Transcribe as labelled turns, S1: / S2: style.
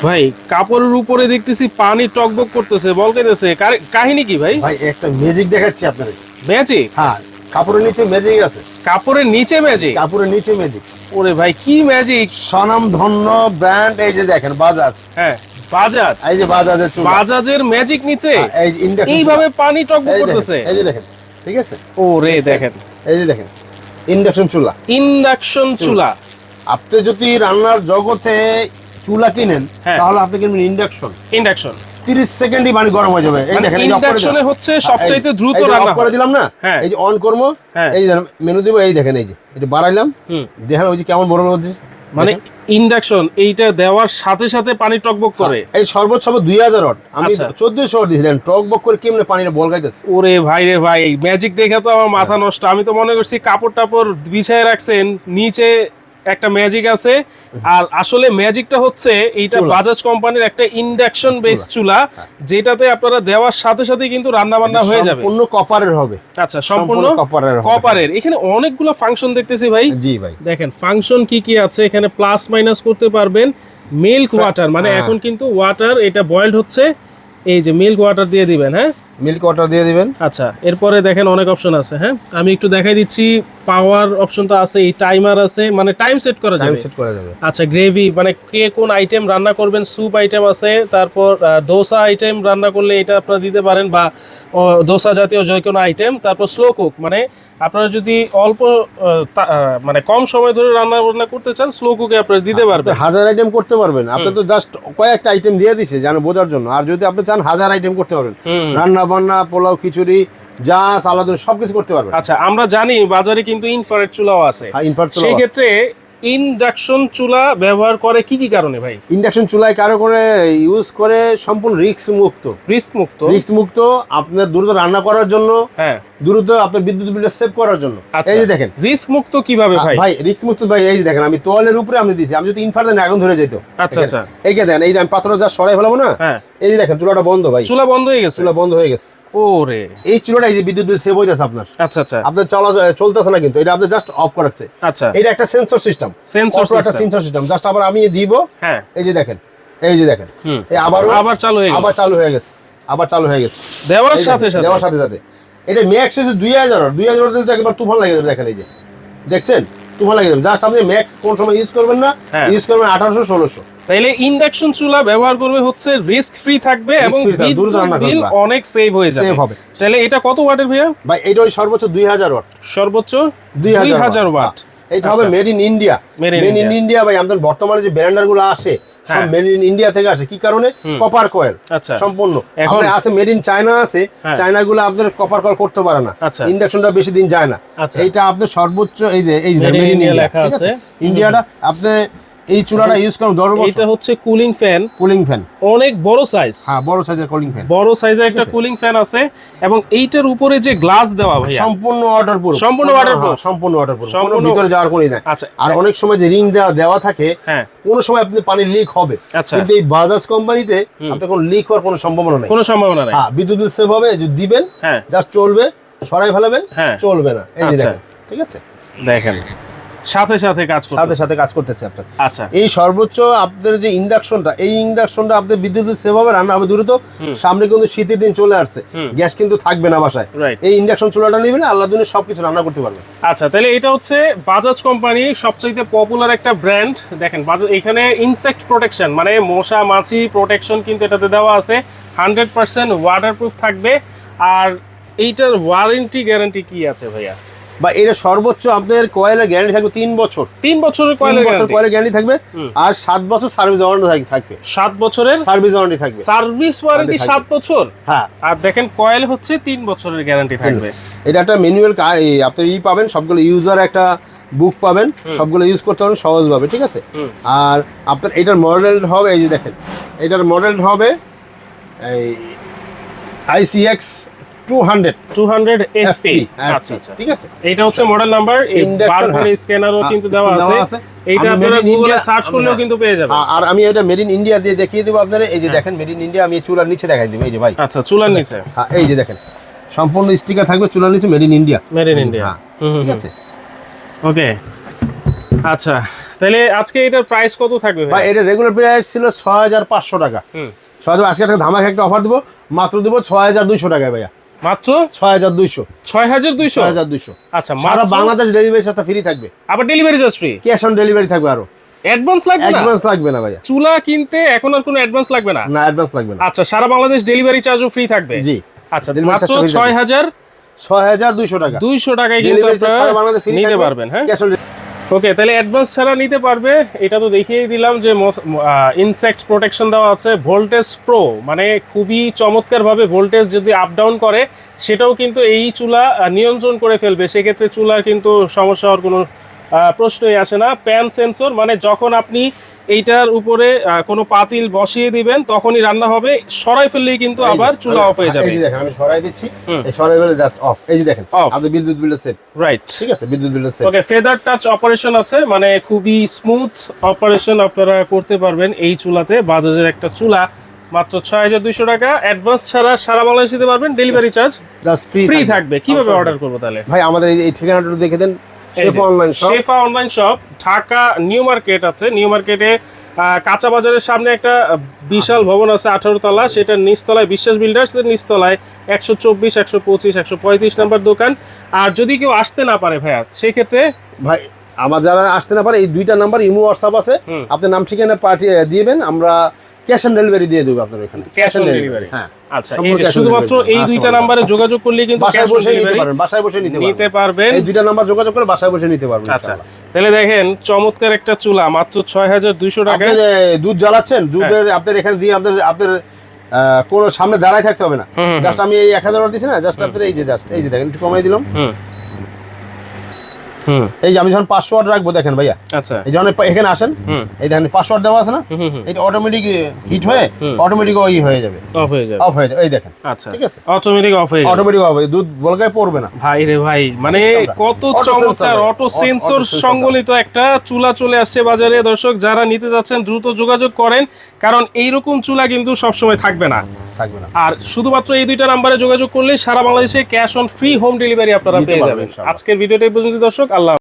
S1: ভাই কাপড়ের উপরে দেখতেছি পানি টকবক করতেছে, বলকেতেছে, কাহিনী কি ভাই?
S2: ভাই একটা ম্যাজিক দেখাচ্ছি আপনাদের।
S1: ম্যাজিক?
S2: হ্যাঁ, কাপড়ের নিচে ম্যাজিক আছে।
S1: কাপড়ের নিচে ম্যাজিক?
S2: কাপড়ের নিচে ম্যাজিক।
S1: ওরে ভাই কি ম্যাজিক!
S2: স্বনাম ধন্য ব্র্যান্ড, এই যে দেখেন বাজাজ।
S1: হ্যাঁ বাজাজ,
S2: এই যে বাজাজের চুলা।
S1: বাজাজের ম্যাজিক নিচে
S2: এই ইন্ডাকশন
S1: এইভাবে পানি টকবক করতেছে।
S2: এই যে দেখেন, ঠিক আছে?
S1: ওরে দেখেন,
S2: এই যে দেখেন ইন্ডাকশন চুলা।
S1: ইন্ডাকশন চুলা।
S2: আপনি যদি রান্নার জগতে চুলা কিনেন তাহলে আপনি কিনবেন ইন্ডাকশন।
S1: ইন্ডাকশন
S2: 30 সেকেন্ডই পানি গরম হয়ে যাবে। এই দেখেন, এই
S1: ইন্ডাকশনে হচ্ছে সবচাইতে দ্রুত
S2: রান্না
S1: রান্না
S2: করে দিলাম না, এই যে অন করব, এই যে মেনু দিব, এই দেখেন, এই যে এটা বাড়াইলাম, দেখেন ওই যে কেমন বড় হচ্ছে।
S1: মানে ইন্ডাকশন এইটা দেওয়ার সাথে সাথে পানি টকবক করে।
S2: এই সর্বোচ্চ 2000 ওয়াট, আমি 1400 ওয়াট দিয়েছিলাম। টকবক করে কেমনে পানিটা বলগাইতেছে।
S1: ওরে ভাই রে ভাই, ম্যাজিক দেখে তো আমার মাথা নষ্ট। আমি তো মনে করছি কাপড় টাপড় বিছায় রাখছেন, নিচে একটা ম্যাজিক আছে। আর আসলে ম্যাজিকটা হচ্ছে এইটা বাজাজ কোম্পানির একটা ইন্ডাকশন বেস চুলা, যেটাতে আপনারা দেওয়ার সাথে সাথে কিন্তু রান্না বান্না হয়ে যাবে।
S2: সম্পূর্ণ কপারের হবে।
S1: আচ্ছা, সম্পূর্ণ কপারের। এখানে অনেকগুলো ফাংশন দেখতেছি ভাই।
S2: জি ভাই,
S1: দেখেন ফাংশন কি কি আছে এখানে। প্লাস মাইনাস করতে পারবেন। মিল্ক ওয়াটার, মানে এখন কিন্তু ওয়াটার এটা বয়েলড হচ্ছে, এই যে মিল্ক ওয়াটার দিয়ে দিবেন। হ্যাঁ,
S2: মিল্ক ওয়াটার দিয়ে দিবেন।
S1: আচ্ছা, এরপরে দেখেন অনেক অপশন আছে। হ্যাঁ, আমি একটু দেখাই দিচ্ছি। পাওয়ার অপশন তো আছে, এই টাইমার আছে, মানে টাইম সেট করা যাবে। আচ্ছা, গ্রেভি মানে কে কোন আইটেম রান্না করবেন, স্যুপ আইটেম আছে, তারপর দোসা আইটেম রান্না করলে এটা আপনারা দিতে পারেন, বা দোসা জাতীয় যে কোনো আইটেম। তারপর স্লো কুক, মানে আপনারা যদি অল্প মানে কম সময় ধরে রান্না বান্না করতে চান, স্লো কুকে আপনারা দিতে পারবেন।
S2: 1000 আইটেম করতে পারবেন। আপনি তো জাস্ট কয়েকটা আইটেম দিয়ে দিছে জানো বোঝার জন্য। আর যদি আপনি চান 1000 আইটেম করতে পারবেন, রান্না বান্না, পোলাও, খিচুড়ি, যা সালাদ সবকিছু করতে পারবেন।
S1: আচ্ছা, আমরা জানি বাজারে কিন্তু ইনফ্রারেড চুলাও আছে। সেই ক্ষেত্রে ইন্ডাকশন চুলা ব্যবহার করে কি কি কারণে ভাই?
S2: ইন্ডাকশন চুলায় কারো করে ইউজ করে সম্পূর্ণ রিস্ক মুক্ত। রিস্ক মুক্ত আপনার দ্রুত রান্না করার জন্য, হ্যাঁ, দ্রুত আপনার বিদ্যুৎ বিল সেভ করার জন্য। এই যে দেখেন
S1: রিস্ক মুক্ত কিভাবে ভাই?
S2: ভাই রিস্ক মুক্ত ভাই, এই যে দেখেন আমি তোয়ালের উপরে আমি দিয়েছি। আমি যদি ইনফ্রারেড দেন আগুন ধরে যেত।
S1: আচ্ছা আচ্ছা,
S2: এই যে দেখেন, এই যে আমি পাত্রটা যা সরাই ফেলাবো না, এই যে দেখেন চুলাটা বন্ধ ভাই।
S1: চুলা বন্ধ হয়ে গেছে?
S2: চুলা বন্ধ হয়ে গেছে।
S1: ওরে,
S2: এই চুলাটা এই যে বিদ্যুৎ বিল সেভ হইতাছে আপনার।
S1: আচ্ছা আচ্ছা,
S2: আপনার চলতেছে না কিন্তু, এটা আপনি জাস্ট অফ করাচ্ছে।
S1: আচ্ছা,
S2: এটা একটা সেন্সর সিস্টেম। একটা সেন্সর সিস্টেম জাস্ট আবার আমি দিব। হ্যাঁ, এই যে দেখেন, এই যে দেখেন, এই আবার চালু হয়ে গেছে। আবার চালু হয়ে গেছে
S1: দেওয়ার সাথে
S2: সাথে। এটা ম্যাক্স হচ্ছে 2000 দিলে তো একবার তুফান লাগে যাবে। দেখেন এই যে দেখছেন, তুফান লাগে যাবে। জাস্ট আপনি ম্যাক্স কোন সময় ইউজ করবেন না, ইউজ করবেন 1800-1600।
S1: তাইলে ইন্ডাকশন চুলা ব্যবহার করবে হচ্ছে রিস্ক ফ্রি থাকবে এবং বিল অনেক সেভ হয়ে যাবে। তাহলে এটা কত ওয়াটের ভাইয়া?
S2: ভাই এটা ওই সর্বোচ্চ 2000 ওয়াট।
S1: সর্বোচ্চ 2000 ওয়াট।
S2: এটা হবে made in India. Made in India ভাই। আমাদের বর্তমানে যে ব্র্যান্ডার গুলো আসে সব মেড ইন ইন্ডিয়া থেকে আসে। কি কারণে? কপার কয়েল সম্পূর্ণ। এখন আছে মেড ইন চায়না আছে, চায়না গুলো আপনাদের কপার কয়েল করতে পারে না, ইন্ডাকশনটা বেশি দিন যায় না। এইটা আপনাদের সর্বোচ্চ এই যে মেড ইন ইন্ডিয়া লেখা আছে। ইন্ডিয়াটা আপনি এই চুলাটা ইউজ করুন 10 বছর।
S1: এটা হচ্ছে কুলিং ফ্যান। অনেক বড় সাইজ।
S2: হ্যাঁ, বড় সাইজের কুলিং ফ্যান।
S1: বড় সাইজের একটা কুলিং ফ্যান আছে এবং এইটার উপরে যে গ্লাস দেওয়া ভাই
S2: সম্পূর্ণ ওয়াটারপ্রুফ। সম্পূর্ণ ওয়াটারপ্রুফ। কোনো ভিতরে যাওয়ার কোনো নাই। আর অনেক সময় যে রিং দেওয়া থাকে, কোন সময় আপনি পানি লিক হবে, কিন্তু এই বাজাজ কোম্পানিতে আপনি কোনো লিক হওয়ার কোনো সম্ভাবনা নাই। হ্যাঁ, বিদ্যুৎ বিল সেভ হবে। যদি দিবেন জাস্ট চলবে, সরাই ফেলাবেন, চলবে না। এই যে দেখেন, ঠিক আছে, দেখেন
S1: সাথে সাথে
S2: কাজ করতেছে আপনার। আচ্ছা, এই সর্বোচ্চ আপনাদের যে ইন্ডাকশনটা, এই ইন্ডাকশনটা আপনাদের বিদ্যুৎ বিল সেভ হবে, রান্না হবে দ্রুত। সামনে কিন্তু শীতের দিন চলে আসছে, গ্যাস কিন্তু থাকবে না বাসায়। এই ইন্ডাকশন চুলাটা নেবেন, আল্লাহ দিনে সবকিছু রান্না করতে পারবেন।
S1: আচ্ছা, তাহলে এটা হচ্ছে বাজাজ কোম্পানি সবচেয়ে পপুলার একটা ব্র্যান্ড। দেখেন বাজাজ, এখানে ইনসেক্ট প্রোটেকশন মানে মশা মাছি প্রোটেকশন কিন্তু এটাতে দেওয়া আছে। 100% ওয়াটারপ্রুফ থাকবে। আর এইটার ওয়ারেন্টি গ্যারান্টি কি আছে ভাইয়া?
S2: বা এটা সর্বোচ্চ আপনাদের কয়েলের গ্যারান্টি থাকবে 3 বছর।
S1: 3 বছরের কয়েলের
S2: গ্যারান্টি থাকবে। আর 7 বছর সার্ভিস ওয়ারেন্টি থাকবে।
S1: 7 বছরের
S2: সার্ভিস ওয়ারেন্টি থাকবে।
S1: সার্ভিস ওয়ারেন্টি 7 বছর।
S2: হ্যাঁ,
S1: আর দেখেন কয়েল হচ্ছে 3 বছরের গ্যারান্টি থাকবে।
S2: এটা একটা ম্যানুয়াল আপনি পাবেন, সবগুলো ইউজার একটা বুক পাবেন, সবগুলো ইউজ করতে পারবেন সহজভাবে, ঠিক আছে। আর আপনার এটার মডেল হবে, এই যে দেখেন, এটার মডেল হবে এই ICX 200 FP।
S1: আচ্ছা আচ্ছা, ঠিক আছে। এটা হচ্ছে মডেল নাম্বার। এই বারকোড স্ক্যানারও কিন্তু দেওয়া আছে। এইটা আপনারা গুগলে সার্চ করলেও কিন্তু পেয়ে যাবেন।
S2: আর আমি এটা মেড ইন ইন্ডিয়া দিয়ে দেখিয়ে দেব আপনাদের। এই যে দেখেন মেড ইন ইন্ডিয়া, আমি চুলার নিচে দেখাই দেব। এই যে ভাই,
S1: আচ্ছা, চুলার নিচে।
S2: হ্যাঁ, এই যে দেখেন সম্পূর্ণ স্টিকার থাকবে চুলার নিচে, made in India.
S1: Made in India,
S2: ঠিক আছে,
S1: ওকে। আচ্ছা, তাহলে আজকে এটার প্রাইস কত থাকবে
S2: ভাই? এটা রেগুলার প্রাইস ছিল 6500 টাকা। আজকে একটা ধামাকা একটা অফার দিব, মাত্র দিব 6200 টাকায় ভাইয়া।
S1: মাত্র
S2: 6200।
S1: 6200। আচ্ছা,
S2: সারা বাংলাদেশ ডেলিভারি সাথে ফ্রি থাকবে।
S1: আবার delivery charge free,
S2: cash on delivery থাকবে। আরো
S1: অ্যাডভান্স লাগবে না?
S2: অ্যাডভান্স লাগবে না ভাইয়া।
S1: চুলা কিনতে এখন আর কোনো অ্যাডভান্স লাগবে না?
S2: না, অ্যাডভান্স লাগবে না।
S1: আচ্ছা, সারা বাংলাদেশ ডেলিভারি চার্জও ফ্রি থাকবে?
S2: জি।
S1: আচ্ছা, মাত্র
S2: 6200 টাকা।
S1: 200 টাকায় কিন্তু আপনারা নিতে পারবেন। হ্যাঁ,
S2: ক্যাশ অন।
S1: ওকে, তাহলে অ্যাডভান্স ছাড়া নিতে পারবে। এটা তো দেখিয়ে দিলাম যে ইনসেক্ট প্রোটেকশন দেওয়া আছে, ভোল্টেজ প্রো, মানে খুবই চমৎকার ভাবে ভোল্টেজ যদি আপ ডাউন করে সেটাও কিন্তু এই চুলা নিয়ন্ত্রণ করে ফেলবে। সেক্ষেত্রে চুলার কিন্তু সমস্যা হওয়ার কোনো প্রশ্নই আসে না। প্যান সেন্সর, মানে যখন আপনি এইটার উপরে কোনো পাতিল বসিয়ে দিবেন তখনই রান্না হবে, সরাই ফেললেই কিন্তু আবার চুলা অফ হয়ে যাবে।
S2: এই যে দেখেন আমি সরাই দিচ্ছি, এই সরাই ফেলে জাস্ট অফ। এই যে দেখেন আপনি বিদ্যুৎ বিল সেভ।
S1: রাইট,
S2: ঠিক আছে, বিদ্যুৎ বিল সেভ।
S1: ওকে, ফেদার টাচ অপারেশন আছে, মানে খুবই স্মুথ অপারেশন আপনারা করতে পারবেন এই চুলাতে। বাজাজের একটা চুলা, মাত্র 6200 টাকা। অ্যাডভান্স ছাড়া সারা বাংলাদেশ দিতে পারবেন, ডেলিভারি চার্জ
S2: জাস্ট
S1: ফ্রি থাকবে। কিভাবে অর্ডার করব তাহলে?
S2: ভাই আমাদের এই ঠিকানাটা দেখে দেন,
S1: Shefa online shop, Dhaka New Market আছে। নিউ মার্কেটে কাঁচা বাজারের সামনে একটা বিশাল ভবন আছে 18 তলা, সেটার নিচতলায় বিশ্বাস বিল্ডার্স এর নিচতলায় 124, 125, 135 নাম্বার দোকান। আর যদি কেউ আসতে না পারে ভাইয়া, সেই ক্ষেত্রে
S2: ভাই আমার যারা আসতে না পারে, এই দুইটা নাম্বার ইমো হোয়াটসঅ্যাপ আছে, আপনার নাম ঠিকানা পাঠিয়ে দিবেন, আমরা ক্যাশ অন ডেলিভারি দিয়ে দেব আপনাদের এখানে।
S1: ক্যাশ অন ডেলিভারি, হ্যাঁ। আচ্ছা, এই যে শুধুমাত্র এই দুইটা নম্বরে যোগাযোগ করলে কিন্তু
S2: বাসায় বসে নিতে পারবেন, বাসায় বসে
S1: নিতে পারবেন।
S2: এই দুইটা নাম্বার যোগাযোগ করে বাসায় বসে নিতে পারবেন।
S1: আচ্ছা, তাহলে দেখেন চমৎকার একটা চুলা, মাত্র 6200 টাকা।
S2: আপনি যে দুধ জ্বালাচ্ছেন, দুধের আপনার এখানে দিয়ে আপনার কোনো সামনে দাঁড়ায় থাকতে হবে না। জাস্ট আমি এই 1000 অর্ডার দিছি না, জাস্ট আপনার এই যে দেখেন একটু কমাই দিলাম। এই যে আমি যখন 500 ওয়াট রাখবো, দেখেন ভাইয়া,
S1: আচ্ছা, এই
S2: যখন এখানে আসেন, এই দেখেন 500 ওয়াট দেওয়া আছে না, এটা অটোমেটিক হিট হয়ে অটোমেটিক ওই হয়ে যাবে,
S1: অফ হয়ে যাবে,
S2: অফ হয়ে যাবে। এই দেখেন,
S1: আচ্ছা,
S2: ঠিক আছে,
S1: অটোমেটিক অফ হয়ে যাবে,
S2: অটোমেটিক অফ হয়ে দুধ বলকায় পড়বে না।
S1: ভাই রে ভাই, মানে কত চমৎকার অটো সেন্সর সংবলিত একটা চুলা চলে আসছে বাজারে। দর্শক যারা নিতে যাচ্ছেন দ্রুত যোগাযোগ করেন, কারণ এইরকম চুলা কিন্তু সবসময় থাকবে না। আর শুধুমাত্র এই দুইটা নাম্বারে যোগাযোগ করলে সারা বাংলাদেশে cash on free home delivery আপনারা পেয়ে যাবেন। আজকের ভিডিওটা এই পর্যন্ত দর্শক।